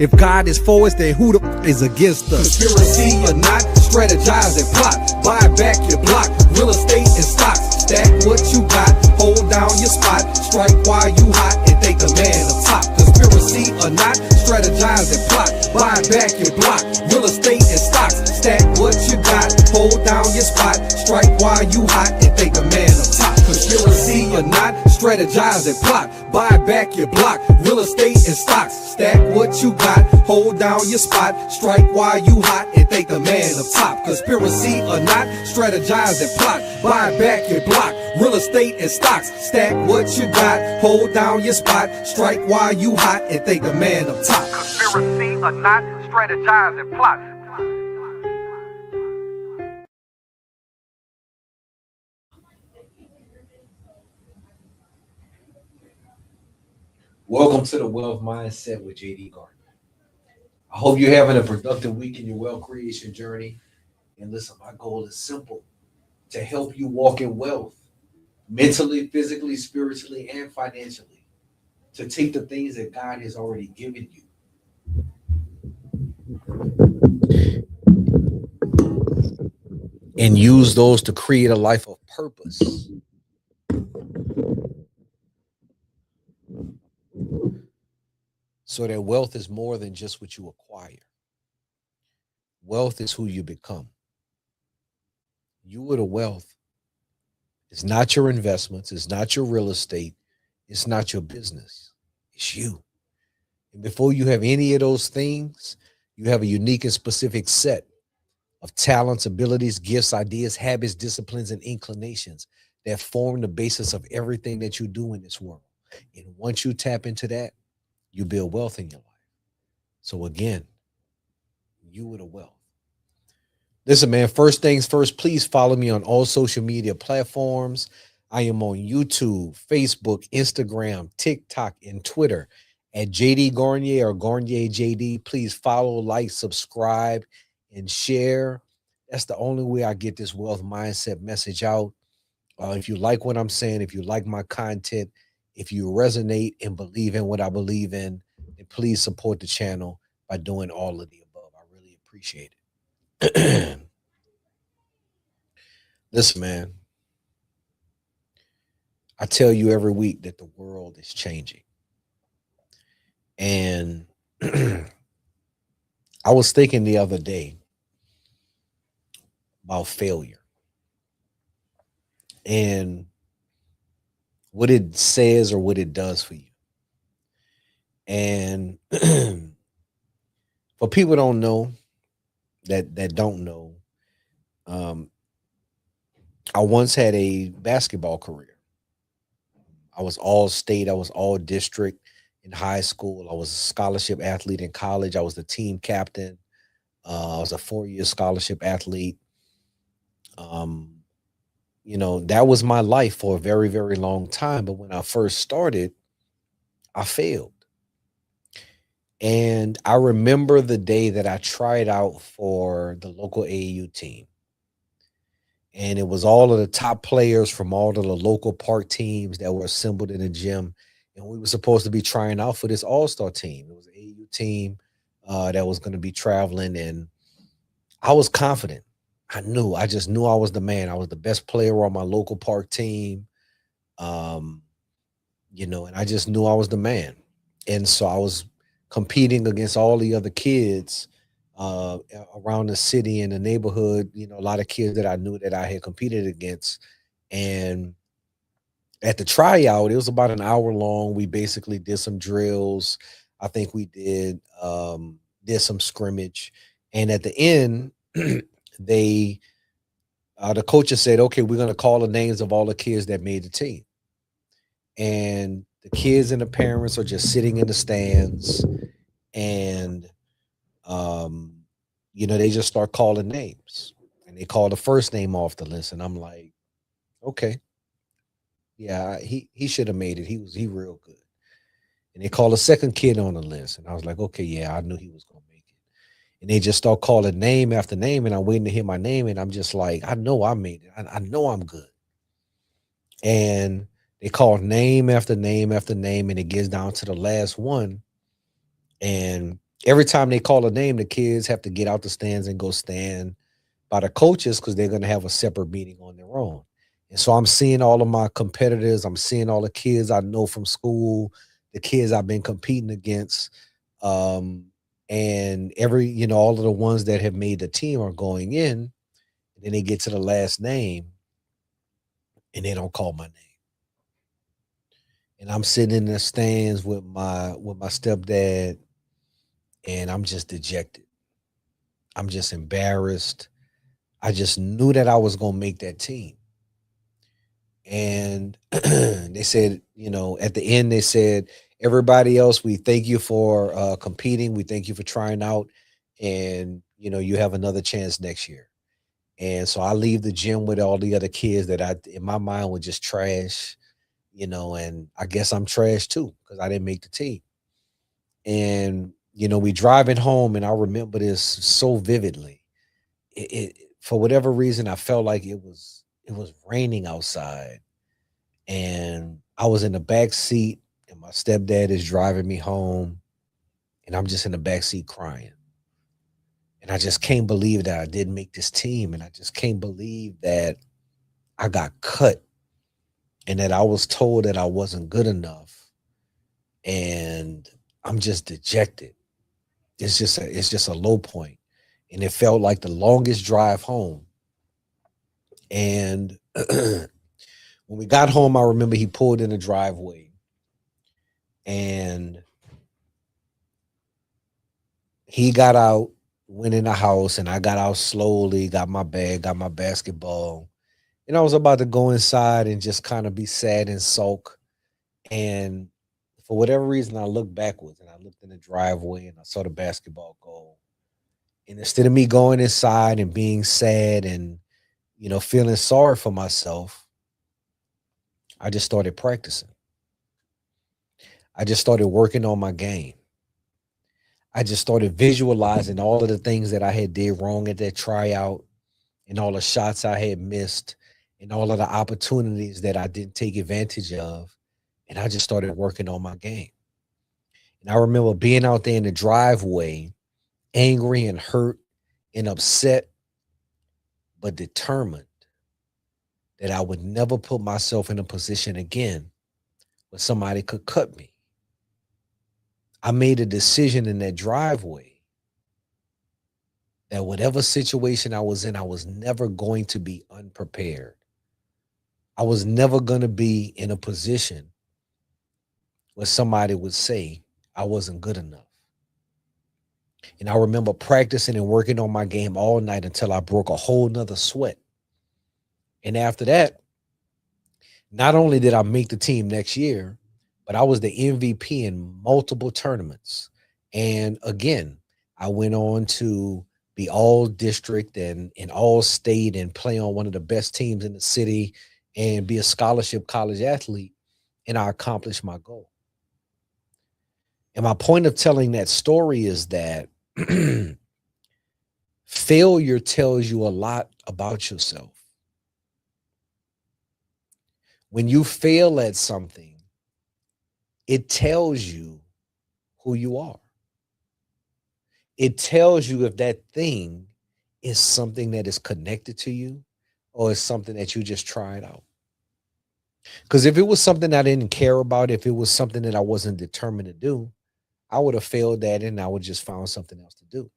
If God is for us, then who the is against us? Conspiracy or not, strategize and plot. Buy back your block, real estate and stocks. Stack what you got, hold down your spot. Strike while you hot and think the man up top. Conspiracy or not, strategize and plot. Buy back your block, real estate and stocks. Stack what you got, hold down your spot. Strike while you hot and think the man up top. Conspiracy or not, strategize and plot. Buy back your block, real estate and stocks. Stack what you got, hold down your spot. Strike while you hot and think the man up top. Conspiracy or not, strategize and plot. Buy back your block, real estate and stocks. Stack what you got, hold down your spot. Strike while you hot and think the man up top. Conspiracy or not, strategize and plot. Welcome to the Wealth Mindset with JD Garnier. I hope you're having a productive week in your wealth creation journey. And listen, my goal is simple: to help you walk in wealth, mentally, physically, spiritually, and financially. To take the things that God has already given you and use those to create a life of purpose. So that wealth is more than just what you acquire. Wealth is who you become. You are the wealth. It's not your investments. It's not your real estate. It's not your business. It's you. And before you have any of those things, you have a unique and specific set of talents, abilities, gifts, ideas, habits, disciplines, and inclinations that form the basis of everything that you do in this world. And once you tap into that, you build wealth in your life. So again, you are the wealth. Listen, man, first things first, please follow me on all social media platforms. I am on YouTube, Facebook, Instagram, TikTok, and Twitter at JD Garnier or Garnier JD. Please follow, like, subscribe, and share. That's the only way I get this wealth mindset message out. If you like what I'm saying, if you like my content, if you resonate and believe in what I believe in, then please support the channel by doing all of the above. I really appreciate it. Listen, man, I tell you every week that the world is changing. And I was thinking the other day about failure and what it says or what it does for you. And for people don't know, that don't know, I once had a basketball career. I was all state, I was all district in high school. I was a scholarship athlete in college. I was the team captain. I was a 4-year scholarship athlete. You know, that was my life for a very, very long time. But when I first started, I failed. And I remember the day that I tried out for the local AAU team. And it was all of the top players from all of the local park teams that were assembled in the gym. And we were supposed to be trying out for this all-star team. It was an AAU team that was going to be traveling. And I was confident. I just knew I was the man. I was the best player on my local park team. You know, and I just knew I was the man. And so I was competing against all the other kids around the city and the neighborhood, you know, a lot of kids that I knew that I had competed against. And at the tryout, it was about an hour long. We basically did some drills. I think we did some scrimmage. And at the end, the coaches said, okay, we're going to call the names of all the kids that made the team. And the kids and the parents are just sitting in the stands, and you know, they just start calling names, and they call the first name off the list. And I'm like, okay, yeah, he should have made it. He real good. And they call the second kid on the list, and I was like, okay, yeah, I knew he was gonna make it. And they just start calling name after name, and I'm waiting to hear my name, and I'm just like, I know I made it. I know I'm good. And they call name after name after name, and it gets down to the last one. And Every time they call a name, the kids have to get out the stands and go stand by the coaches because they're going to have a separate meeting on their own. And so I'm seeing all of my competitors. I'm seeing all the kids I know from school, the kids I've been competing against. And all of the ones that have made the team are going in. And then they get to the last name and they don't call my name. And I'm sitting in the stands with my stepdad, and I'm just dejected. I'm just embarrassed. I just knew that I was going to make that team. And they said, at the end, they said, everybody else, we thank you for competing. We thank you for trying out. And, you have another chance next year. And so I leave the gym with all the other kids that in my mind, were just trash, and I guess I'm trash too, because I didn't make the team. And, we driving home, and I remember this so vividly. For whatever reason, I felt like it was raining outside, and I was in the back seat, and my stepdad is driving me home, and I'm just in the back seat crying. And I just can't believe that I didn't make this team, and I just can't believe that I got cut, and that I was told that I wasn't good enough, and I'm just dejected. It's just a low point, and it felt like the longest drive home. And when we got home, I remember he pulled in the driveway, and he got out, went in the house, and I got out slowly, got my bag, got my basketball, and I was about to go inside and just kind of be sad and sulk. And for whatever reason, I looked backwards, and I looked in the driveway, and I saw the basketball go. And instead of me going inside and being sad and, feeling sorry for myself, I just started practicing. I just started working on my game. I just started visualizing all of the things that I had did wrong at that tryout, and all the shots I had missed, and all of the opportunities that I didn't take advantage of. And I just started working on my game. And I remember being out there in the driveway, angry and hurt and upset, but determined that I would never put myself in a position again where somebody could cut me. I made a decision in that driveway that whatever situation I was in, I was never going to be unprepared. I was never going to be in a position where somebody would say I wasn't good enough. And I remember practicing and working on my game all night until I broke a whole nother sweat. And after that, not only did I make the team next year, but I was the MVP in multiple tournaments. And again, I went on to be all district and all state and play on one of the best teams in the city and be a scholarship college athlete. And I accomplished my goal. And my point of telling that story is that failure tells you a lot about yourself. When you fail at something, it tells you who you are. It tells you if that thing is something that is connected to you or is something that you just tried out. Because if it was something I didn't care about, if it was something that I wasn't determined to do, I would have failed at it and I would just found something else to do.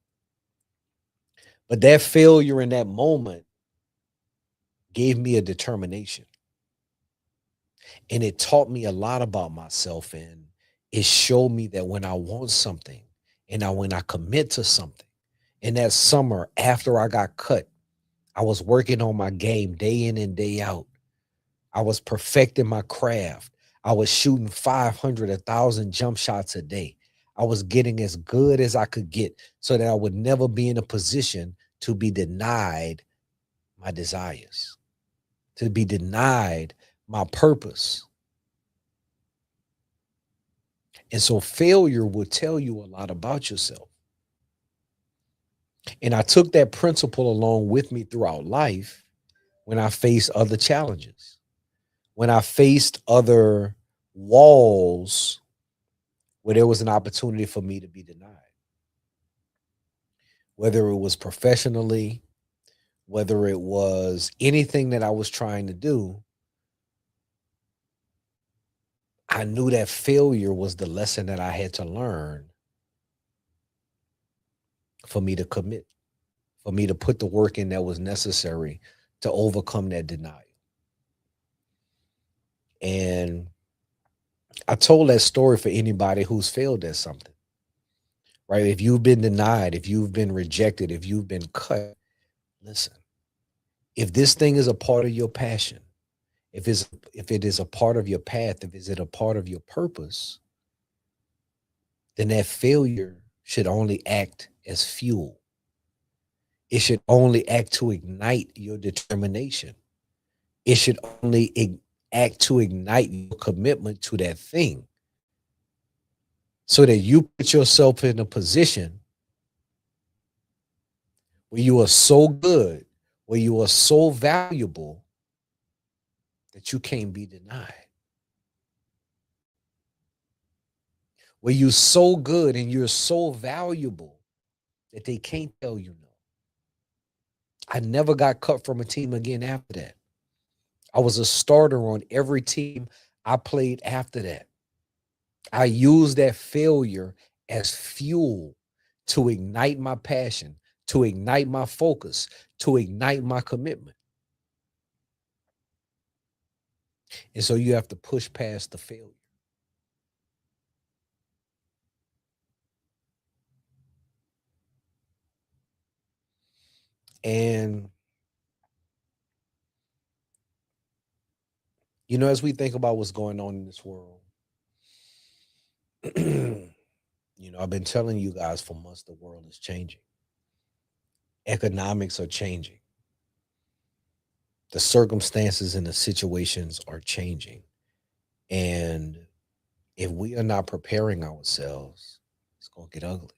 But that failure in that moment gave me a determination. And it taught me a lot about myself, and it showed me that when I want something and when I commit to something, and that summer after I got cut, I was working on my game day in and day out. I was perfecting my craft. I was shooting 500, 1,000 jump shots a day. I was getting as good as I could get so that I would never be in a position to be denied my desires, to be denied my purpose. And so failure will tell you a lot about yourself. And I took that principle along with me throughout life when I faced other challenges, when I faced other walls where there was an opportunity for me to be denied. whether it was professionally, whether it was anything that I was trying to do, I knew that failure was the lesson that I had to learn for me to commit, for me to put the work in that was necessary to overcome that denial. And I told that story for anybody who's failed at something, right? If you've been denied, if you've been rejected, if you've been cut, listen, if this thing is a part of your passion, if it is a part of your path, if it's a part of your purpose, then that failure should only act as fuel. It should only act to ignite your determination. It should only act to ignite your commitment to that thing so that you put yourself in a position where you are so good, where you are so valuable that you can't be denied. Where you're so good and you're so valuable that they can't tell you no. I never got cut from a team again after that. I was a starter on every team I played after that. I used that failure as fuel to ignite my passion, to ignite my focus, to ignite my commitment. And so you have to push past the failure. And, you know, as we think about what's going on in this world, you know, I've been telling you guys for months the world is changing. Economics are changing. The circumstances and the situations are changing. And if we are not preparing ourselves, it's going to get ugly.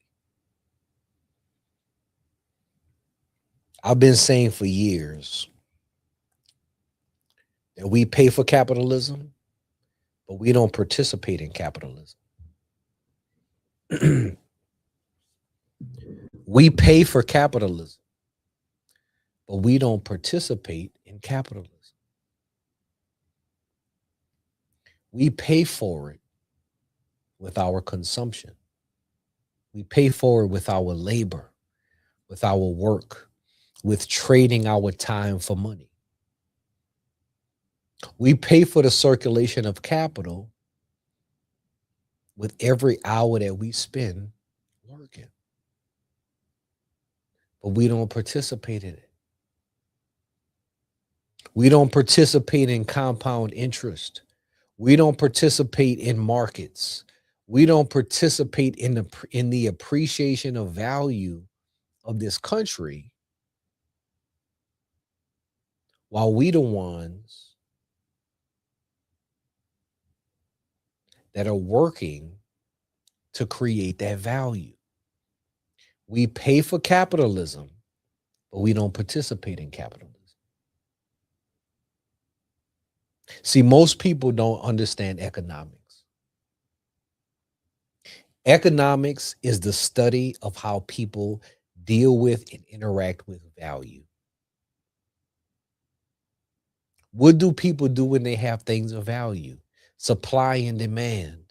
I've been saying for years that we pay for capitalism, but we don't participate in capitalism. We pay for capitalism, but we don't participate in capitalism. We pay for it with our consumption. We pay for it with our labor, with our work, with trading our time for money. We pay for the circulation of capital with every hour that we spend working. But we don't participate in it. We don't participate in compound interest. We don't participate in markets. We don't participate in the appreciation of value of this country, while we the ones that are working to create that value. We pay for capitalism, but we don't participate in capitalism. See, most people don't understand economics. Economics is the study of how people deal with and interact with value. What do people do when they have things of value? Supply and demand.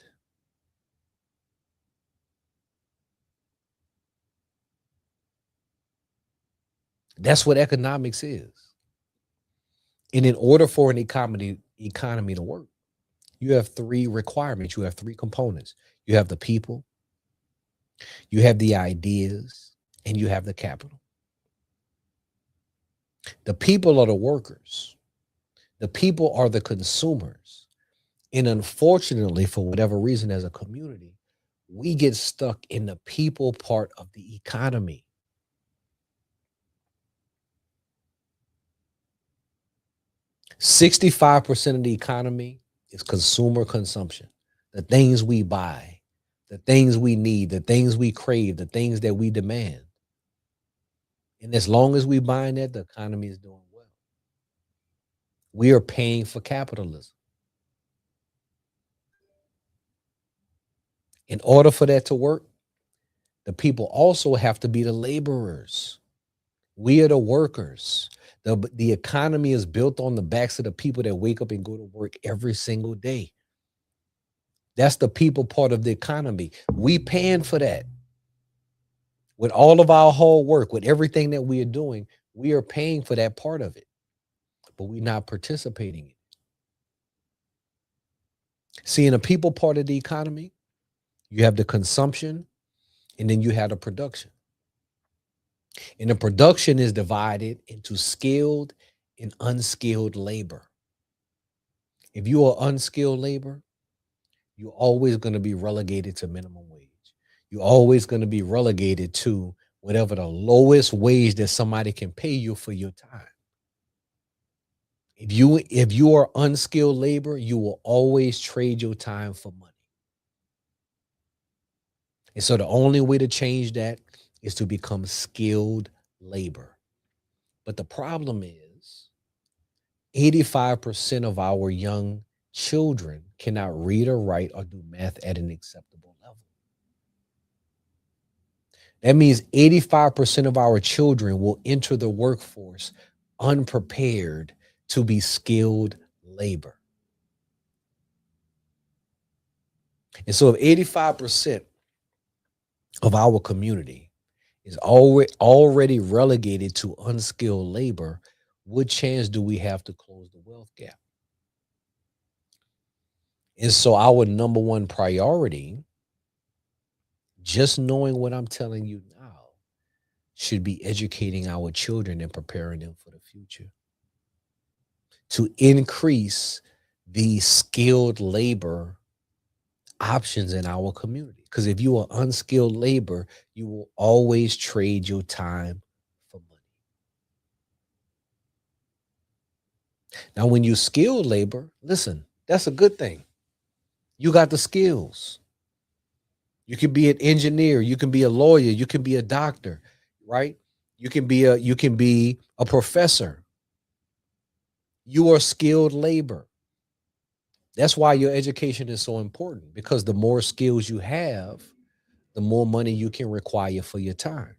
That's what economics is. And in order for an economy to work, you have three requirements. You have three components. You have the people, you have the ideas, and you have the capital. The people are the workers. The people are the consumers. And unfortunately, for whatever reason, as a community, we get stuck in the people part of the economy. $65% of the economy is consumer consumption. The things we buy, the things we need, the things we crave, the things that we demand. And as long as we buying that, the economy is doing well. We are paying for capitalism. In order for that to work, the people also have to be the laborers. We are the workers. The economy is built on the backs of the people that wake up and go to work every single day. That's the people part of the economy. We paying for that. With all of our hard work, with everything that we are doing, we are paying for that part of it, but we're not participating in it. See, in the people part of the economy, you have the consumption and then you have the production. And the production is divided into skilled and unskilled labor. If you are unskilled labor, you're always going to be relegated to minimum wage. You're always going to be relegated to whatever the lowest wage that somebody can pay you for your time. If you are unskilled labor, you will always trade your time for money. And so the only way to change that is to become skilled labor. But the problem is 85% of our young children cannot read or write or do math at an acceptable level. That means 85% of our children will enter the workforce unprepared to be skilled labor. And so if 85% of our community is already relegated to unskilled labor, what chance do we have to close the wealth gap? And so our number one priority, just knowing what I'm telling you now, should be educating our children and preparing them for the future to increase the skilled labor options in our community. Because if you are unskilled labor, you will always trade your time for money. Now, when you skilled labor, listen, that's a good thing. You got the skills. You can be an engineer, you can be a lawyer, you can be a doctor, right? You can be a professor. You are skilled labor. That's why your education is so important, because the more skills you have, the more money you can require for your time.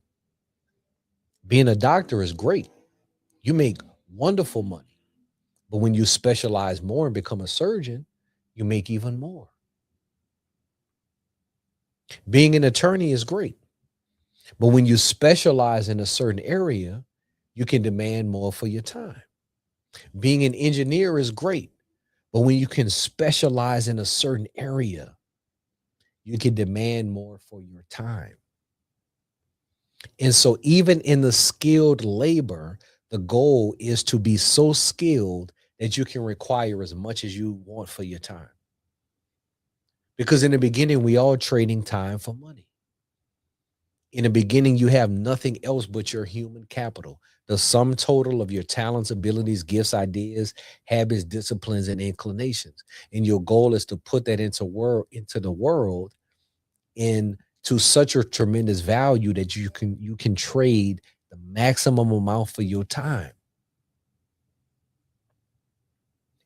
Being a doctor is great. You make wonderful money. But when you specialize more and become a surgeon, you make even more. Being an attorney is great. But when you specialize in a certain area, you can demand more for your time. Being an engineer is great. But when you can specialize in a certain area, you can demand more for your time. And so even in the skilled labor, the goal is to be so skilled that you can require as much as you want for your time. Because in the beginning, we all trading time for money. In the beginning, you have nothing else but your human capital, the sum total of your talents, abilities, gifts, ideas, habits, disciplines, and inclinations. And your goal is to put that into the world into such a tremendous value that you can trade the maximum amount for your time.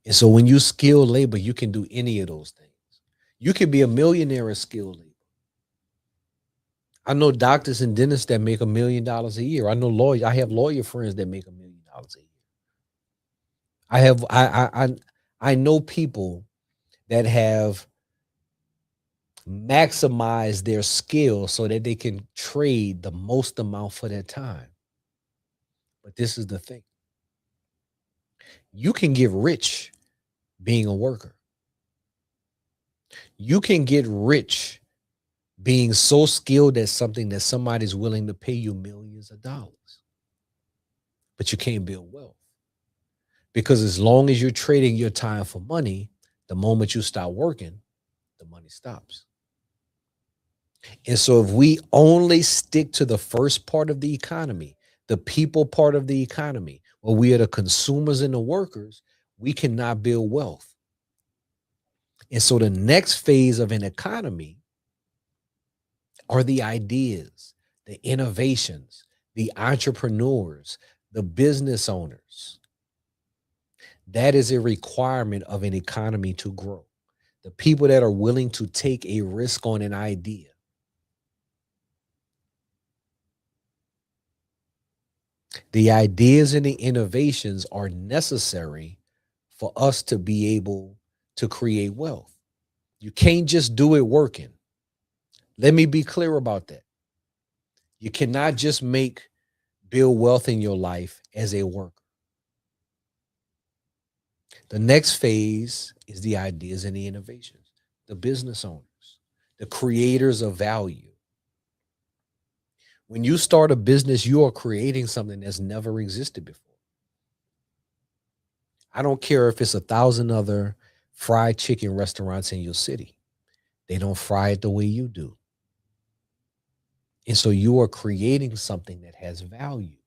And so when you skilled labor, you can do any of those things. You can be a millionaire in skilled labor. I know doctors and dentists that make $1 million a year. I know lawyers. I have lawyer friends that make $1 million a year. I know people that have maximized their skill so that they can trade the most amount for their time. But this is the thing. You can get rich being a worker. You can get rich being so skilled at something that somebody's willing to pay you millions of dollars. But you can't build wealth. Because as long as you're trading your time for money, the moment you stop working, the money stops. And so if we only stick to the first part of the economy, the people part of the economy, where we are the consumers and the workers, we cannot build wealth. And so the next phase of an economy are the ideas, the innovations, the entrepreneurs, the business owners. That is a requirement of an economy to grow. The people that are willing to take a risk on an idea. The ideas and the innovations are necessary for us to be able to create wealth. You can't just do it working. Let me be clear about that. You cannot just build wealth in your life as a worker. The next phase is the ideas and the innovations, the business owners, the creators of value. When you start a business, you are creating something that's never existed before. I don't care if it's 1,000 other fried chicken restaurants in your city. They don't fry it the way you do. And so you are creating something that has value.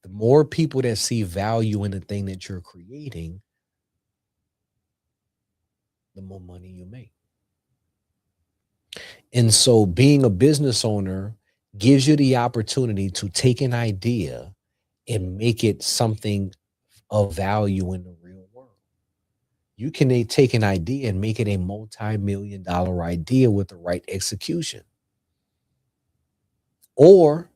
The more people that see value in the thing that you're creating, the more money you make. And so being a business owner gives you the opportunity to take an idea and make it something of value in the real world. You can take an idea and make it a multi-million-dollar idea with the right execution. Or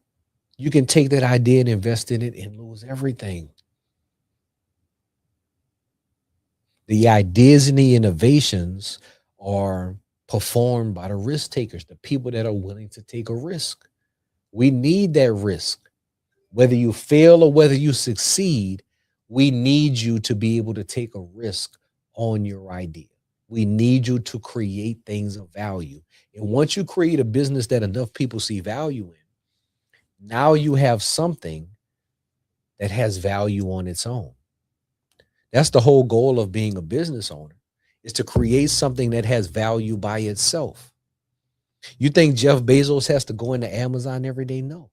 you can take that idea and invest in it and lose everything. The ideas and the innovations are performed by the risk takers, the people that are willing to take a risk. We need that risk. Whether you fail or whether you succeed, we need you to be able to take a risk on your idea. We need you to create things of value. And once you create a business that enough people see value in, now you have something that has value on its own. That's the whole goal of being a business owner, is to create something that has value by itself. You think Jeff Bezos has to go into Amazon every day? No.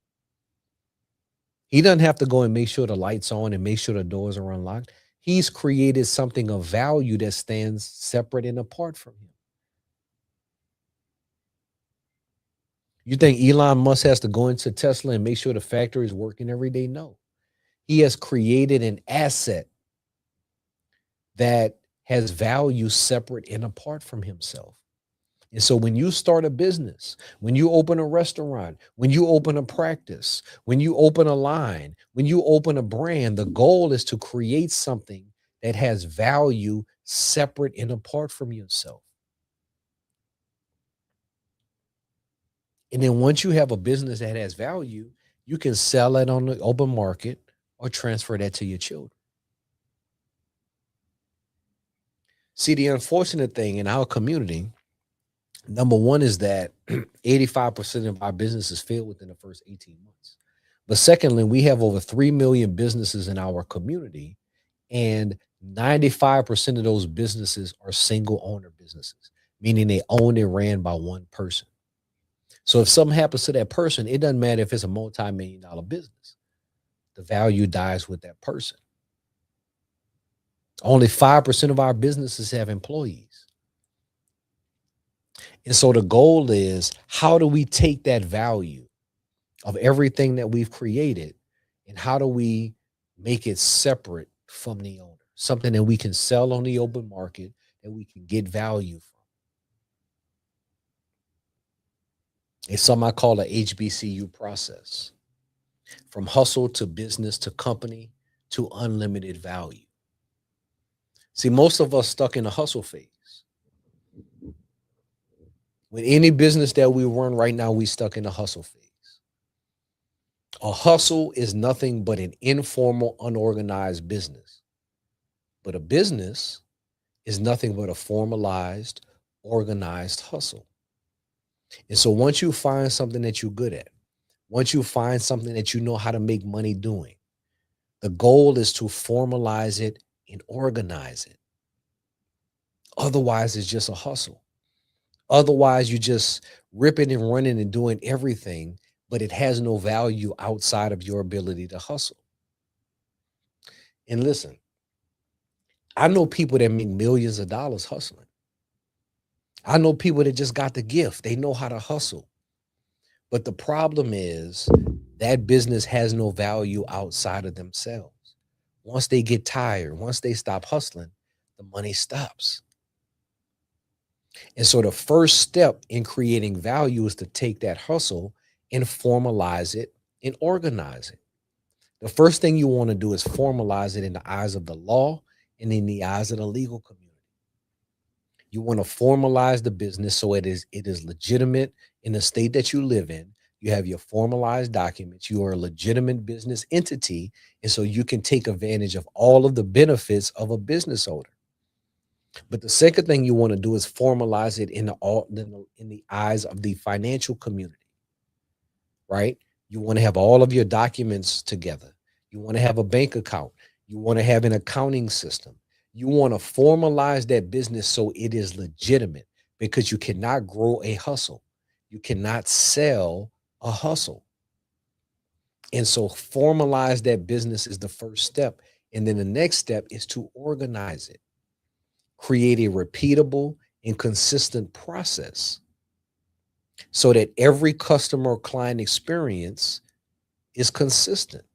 He doesn't have to go and make sure the lights on and make sure the doors are unlocked. He's created something of value that stands separate and apart from him. You think Elon Musk has to go into Tesla and make sure the factory is working every day? No. He has created an asset that has value separate and apart from himself. And so when you start a business, when you open a restaurant, when you open a practice, when you open a line, when you open a brand, the goal is to create something that has value separate and apart from yourself. And then once you have a business that has value, you can sell it on the open market or transfer that to your children. See, the unfortunate thing in our community, number one, is that 85% of our businesses fail within the first 18 months. But secondly, we have over 3 million businesses in our community, and 95% of those businesses are single owner businesses, meaning they owned and ran by one person. So if something happens to that person, it doesn't matter if it's a multi-million-dollar business. The value dies with that person. Only 5% of our businesses have employees. And so the goal is, how do we take that value of everything that we've created and how do we make it separate from the owner? Something that we can sell on the open market, that we can get value from. It's something I call a HBCU process. From hustle to business to company to unlimited value. See, most of us stuck in the hustle phase. With any business that we run right now, we stuck in the hustle phase. A hustle is nothing but an informal, unorganized business. But a business is nothing but a formalized, organized hustle. And so once you find something that you're good at, once you find something that you know how to make money doing, the goal is to formalize it and organize it. Otherwise, it's just a hustle. Otherwise, you just ripping and running and doing everything, but it has no value outside of your ability to hustle. And listen, I know people that make millions of dollars hustling. I know people that just got the gift. They know how to hustle. But the problem is that business has no value outside of themselves. Once they get tired, once they stop hustling, the money stops. And so the first step in creating value is to take that hustle and formalize it and organize it. The first thing you want to do is formalize it in the eyes of the law and in the eyes of the legal community. You want to formalize the business so it is legitimate in the state that you live in. You have your formalized documents. You are a legitimate business entity, and so you can take advantage of all of the benefits of a business owner. But the second thing you want to do is formalize it in the eyes of the financial community, right? You want to have all of your documents together. You want to have a bank account. You want to have an accounting system. You want to formalize that business so it is legitimate, because you cannot grow a hustle. You cannot sell a hustle. And so formalize that business is the first step. And then the next step is to organize it. Create a repeatable and consistent process so that every customer or client experience is consistent.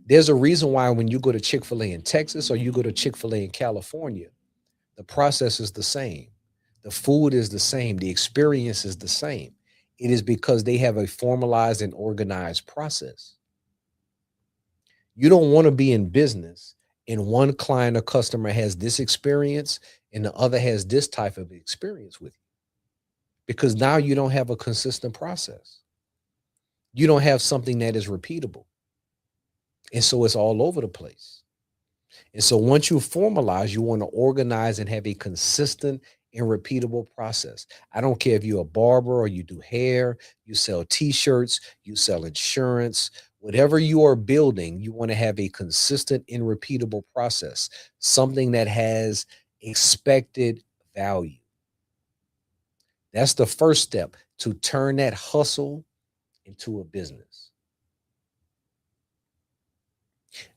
There's a reason why when you go to Chick-fil-A in Texas or you go to Chick-fil-A in California, the process is the same. The food is the same. The experience is the same. It is because they have a formalized and organized process. You don't want to be in business and one client or customer has this experience and the other has this type of experience with you, because now you don't have a consistent process. You don't have something that is repeatable. And so it's all over the place. And so once you formalize, you want to organize and have a consistent and repeatable process. I don't care if you're a barber or you do hair, you sell t-shirts, you sell insurance, whatever you are building, you want to have a consistent and repeatable process, something that has expected value. That's the first step, to turn that hustle into a business.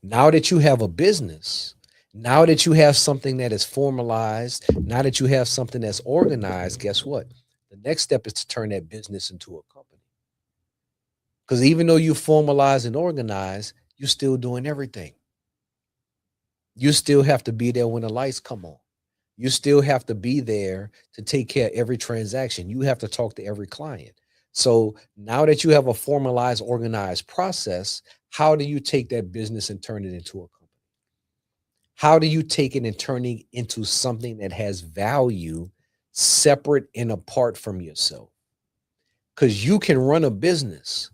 Now that you have a business, now that you have something that is formalized, now that you have something that's organized, guess what? The next step is to turn that business into a company. Because even though you formalize and organize, you're still doing everything. You still have to be there when the lights come on. You still have to be there to take care of every transaction. You have to talk to every client. So now that you have a formalized, organized process, how do you take that business and turn it into a company? How do you take it and turn it into something that has value separate and apart from yourself? Because you can run a business,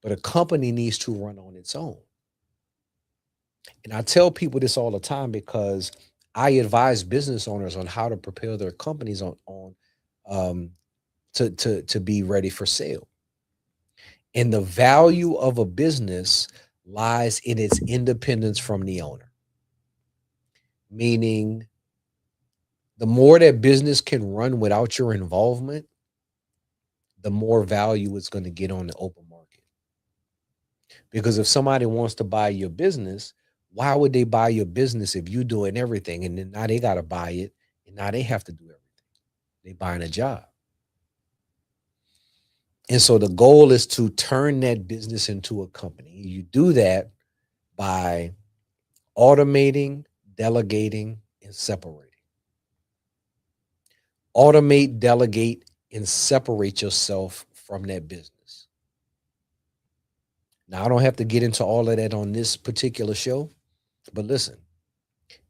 but a company needs to run on its own. And I tell people this all the time because I advise business owners on how to prepare their companies to be ready for sale. And the value of a business lies in its independence from the owner. Meaning, the more that business can run without your involvement, the more value it's going to get on the open market. Because if somebody wants to buy your business, why would they buy your business if you're doing everything and then now they got to buy it and now they have to do everything? They buying a job. And so the goal is to turn that business into a company. You do that by automating, delegating, and separating. Automate, delegate, and separate yourself from that business. Now, I don't have to get into all of that on this particular show, but listen,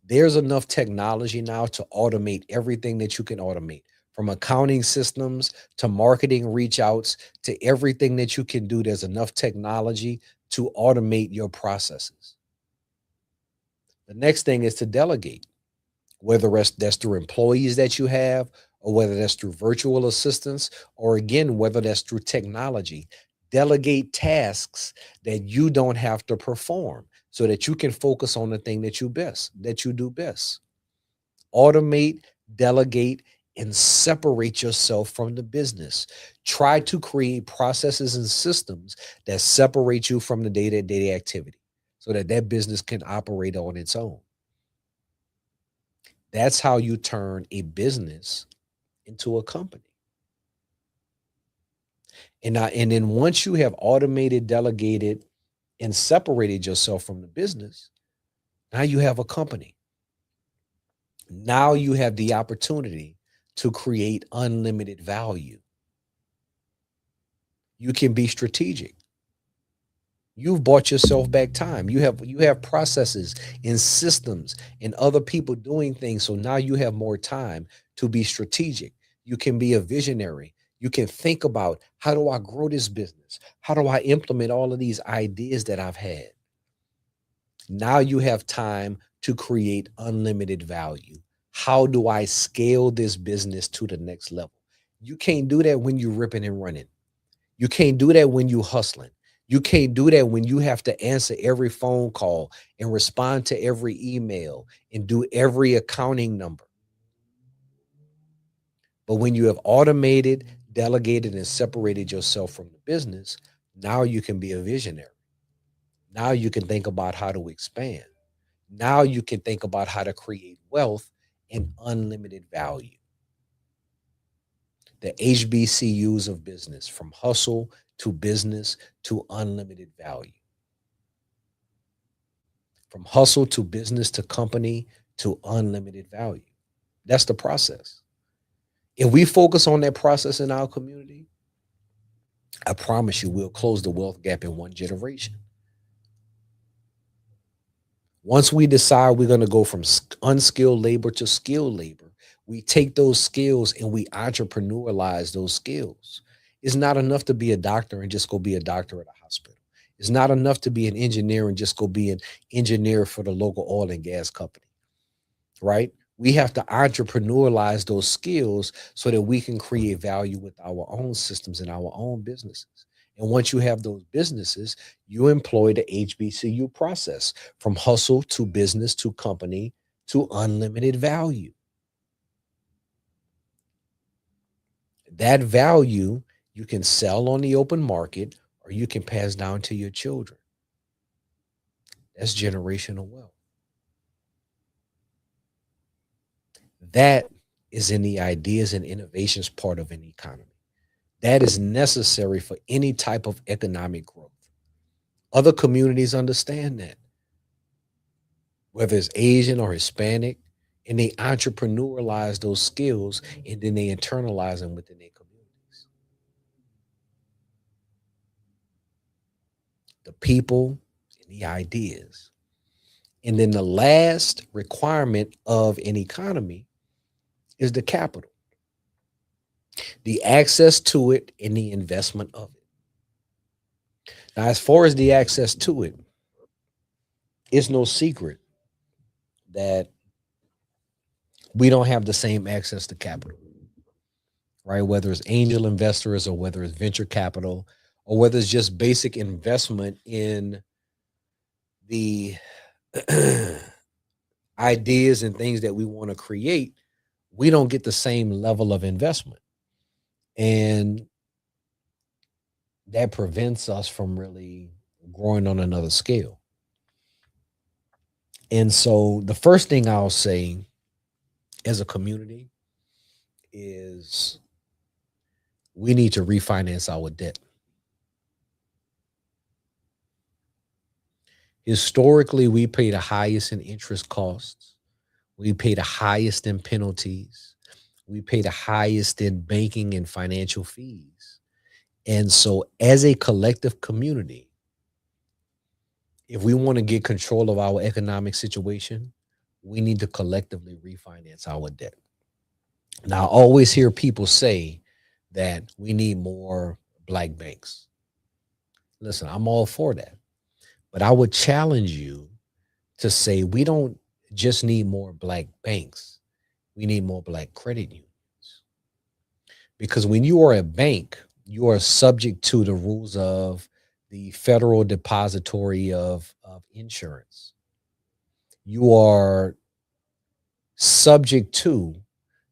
there's enough technology now to automate everything that you can automate, from accounting systems to marketing reach outs to everything that you can do. There's enough technology to automate your processes. The next thing is to delegate, whether that's through employees that you have, or whether that's through virtual assistants, or again, whether that's through technology. Delegate tasks that you don't have to perform so that you can focus on the thing that you do best. Automate, delegate, and separate yourself from the business. Try to create processes and systems that separate you from the day-to-day activity so that that business can operate on its own. That's how you turn a business into a company. And then once you have automated, delegated, and separated yourself from the business, now you have a company. Now you have the opportunity to create unlimited value. You can be strategic. You've bought yourself back time. You have processes and systems and other people doing things. So now you have more time to be strategic. You can be a visionary. You can think about, how do I grow this business? How do I implement all of these ideas that I've had? Now you have time to create unlimited value. How do I scale this business to the next level? You can't do that when you're ripping and running. You can't do that when you hustling. You can't do that when you have to answer every phone call and respond to every email and do every accounting number. But when you have automated, delegated, and separated yourself from the business, now you can be a visionary. Now you can think about how to expand. Now you can think about how to create wealth and unlimited value. The HBCUs of business, from hustle to business to unlimited value. From hustle to business to company to unlimited value. That's the process. If we focus on that process in our community, I promise you we'll close the wealth gap in one generation. Once we decide we're going to go from unskilled labor to skilled labor, we take those skills and we entrepreneurialize those skills. It's not enough to be a doctor and just go be a doctor at a hospital. It's not enough to be an engineer and just go be an engineer for the local oil and gas company, right? We have to entrepreneurialize those skills so that we can create value with our own systems and our own businesses. And once you have those businesses, you employ the HBCU process, from hustle to business to company to unlimited value. That value you can sell on the open market or you can pass down to your children. That's generational wealth. That is in the ideas and innovations part of an economy. That is necessary for any type of economic growth. Other communities understand that, whether it's Asian or Hispanic, and they entrepreneurialize those skills and then they internalize them within their communities. The people and the ideas. And then the last requirement of an economy is the capital, the access to it, and the investment of it. Now, as far as the access to it, it's no secret that we don't have the same access to capital, right? Whether it's angel investors or whether it's venture capital or whether it's just basic investment in the ideas and things that we want to create, we don't get the same level of investment. And that prevents us from really growing on another scale. And so the first thing I'll say as a community is we need to refinance our debt. Historically, we pay the highest in interest costs. We pay the highest in penalties. We pay the highest in banking and financial fees. And so, as a collective community, if we want to get control of our economic situation, we need to collectively refinance our debt. Now, I always hear people say that we need more black banks. Listen, I'm all for that. But I would challenge you to say we don't just need more black banks. We need more black credit unions. Because when you are a bank, you are subject to the rules of the Federal Depository of Insurance. You are subject to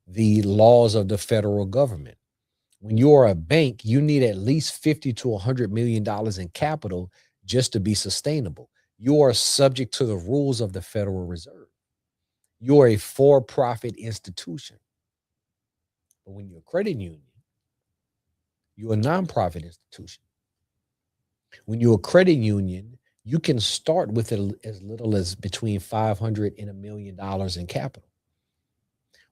the laws of the federal government. When you are a bank, you need at least $50 to $100 million in capital just to be sustainable. You are subject to the rules of the Federal Reserve. You are a for-profit institution. But when you're a credit union, you're a nonprofit institution. When you're a credit union, you can start with as little as between $500 and $1 million in capital.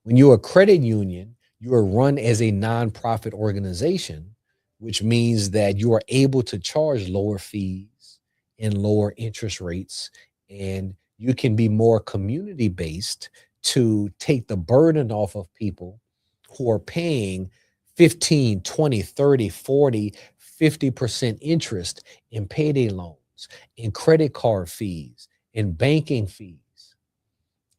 When you're a credit union, you are run as a nonprofit organization, which means that you are able to charge lower fees and lower interest rates, and you can be more community based to take the burden off of people who are paying 15, 20, 30, 40, 50% interest in payday loans, in credit card fees, in banking fees.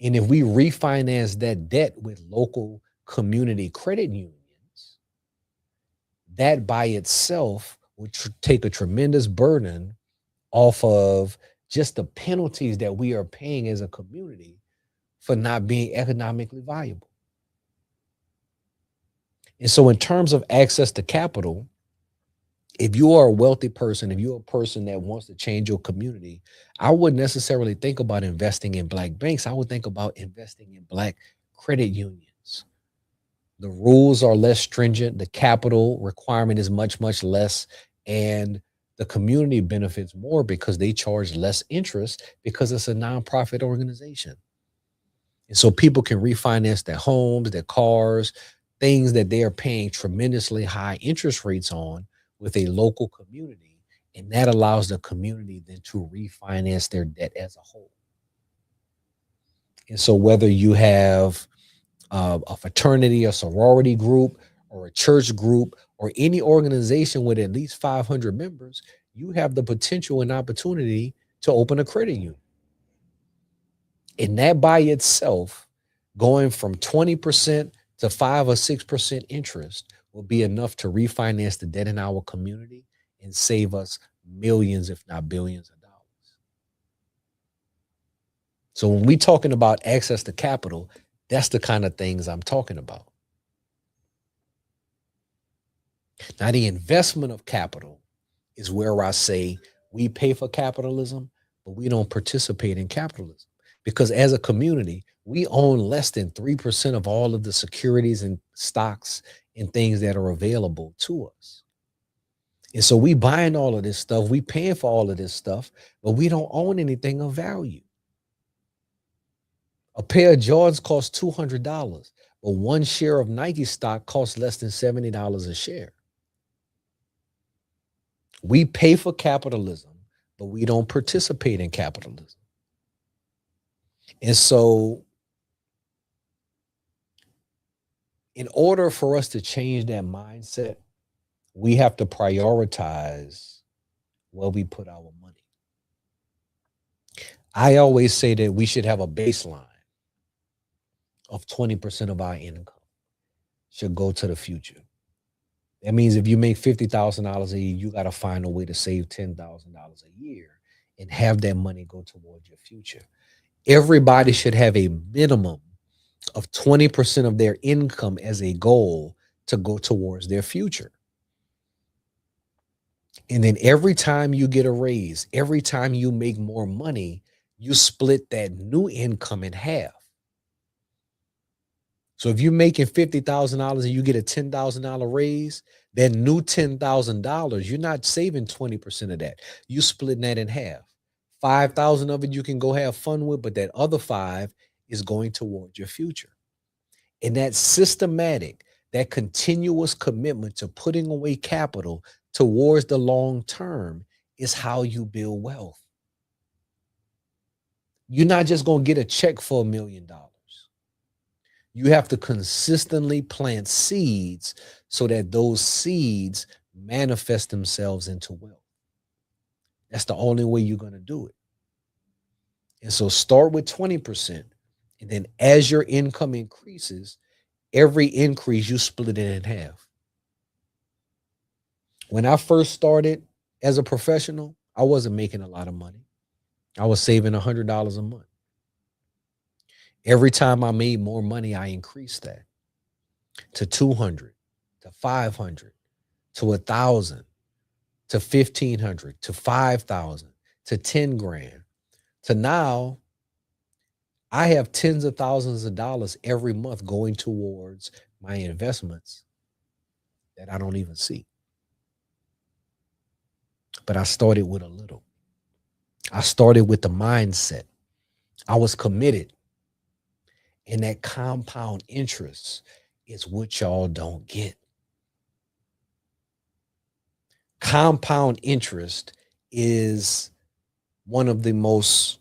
And if we refinance that debt with local community credit unions, that by itself would take a tremendous burden off of just the penalties that we are paying as a community for not being economically viable. And so, in terms of access to capital, if you are a wealthy person, if you're a person that wants to change your community, I wouldn't necessarily think about investing in Black banks. I would think about investing in Black credit unions. The rules are less stringent, the capital requirement is much, much less, and the community benefits more because they charge less interest because it's a nonprofit organization. And so people can refinance their homes, their cars, things that they are paying tremendously high interest rates on with a local community. And that allows the community then to refinance their debt as a whole. And so whether you have a fraternity, a sorority group, or a church group, or any organization with at least 500 members, you have the potential and opportunity to open a credit union. And that by itself, going from 20% to 5 or 6% interest will be enough to refinance the debt in our community and save us millions, if not billions of dollars. So when we're talking about access to capital, that's the kind of things I'm talking about. Now, the investment of capital is where I say we pay for capitalism, but we don't participate in capitalism. Because as a community, we own less than 3% of all of the securities and stocks and things that are available to us. And so we buying all of this stuff, we paying for all of this stuff, but we don't own anything of value. A pair of Jordans costs $200, but one share of Nike stock costs less than $70 a share. We pay for capitalism, but we don't participate in capitalism. And so in order for us to change that mindset, we have to prioritize where we put our money. I always say that we should have a baseline of 20% of our income should go to the future. That means if you make $50,000 a year, you got to find a way to save $10,000 a year and have that money go towards your future. Everybody should have a minimum of 20% of their income as a goal to go towards their future. And then every time you get a raise, every time you make more money, you split that new income in half. So if you're making $50,000 and you get a $10,000 raise, that new $10,000, you're not saving 20% of that. You splitting that in half. 5,000 of it you can go have fun with, but that other 5 is going towards your future. And that systematic, that continuous commitment to putting away capital towards the long term is how you build wealth. You're not just going to get a check for $1 million. You have to consistently plant seeds so that those seeds manifest themselves into wealth. That's the only way you're going to do it. And so start with 20%. And then as your income increases, every increase, you split it in half. When I first started as a professional, I wasn't making a lot of money. I was saving $100 a month. Every time I made more money, I increased that to 200, to 500, to 1,000, to 1,500, to 5,000, to 10 grand. To now, I have tens of thousands of dollars every month going towards my investments that I don't even see. But I started with a little. I started with the mindset. I was committed. And that compound interest is what y'all don't get. Compound interest is one of the most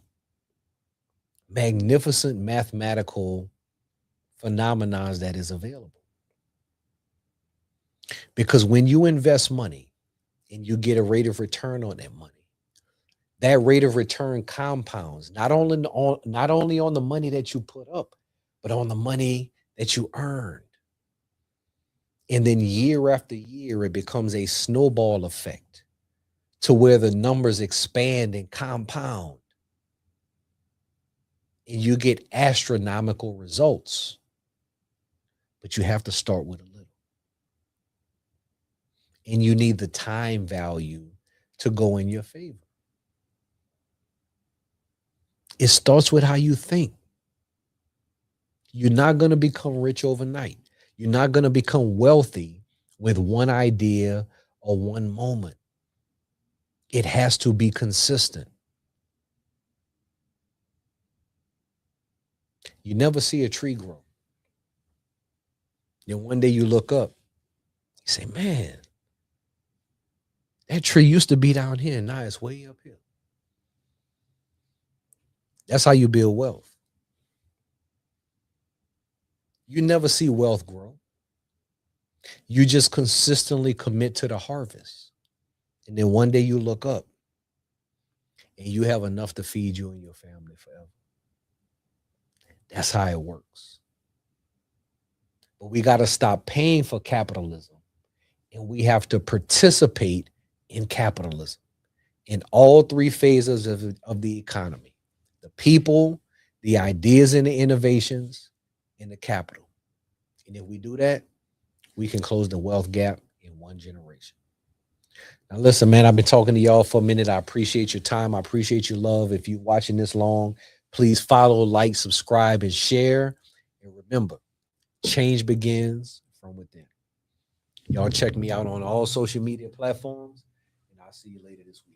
magnificent mathematical phenomena that is available. Because when you invest money and you get a rate of return on that money, that rate of return compounds not only on the money that you put up, but on the money that you earned. And then year after year, it becomes a snowball effect to where the numbers expand and compound. And you get astronomical results. But you have to start with a little. And you need the time value to go in your favor. It starts with how you think. You're not going to become rich overnight. You're not going to become wealthy with one idea or one moment. It has to be consistent. You never see a tree grow. Then one day you look up, you say, man, that tree used to be down here, and now it's way up here. That's how you build wealth. You never see wealth grow. You just consistently commit to the harvest. And then one day you look up and you have enough to feed you and your family forever. That's how it works. But we got to stop paying for capitalism, and we have to participate in capitalism in all three phases of the economy: the people, the ideas and the innovations, and the capital. And if we do that, we can close the wealth gap in one generation. Now, listen, man, I've been talking to y'all for a minute. I appreciate your time. I appreciate your love. If you're watching this long, please follow, like, subscribe, and share. And remember, change begins from within. Y'all check me out on all social media platforms, and I'll see you later this week.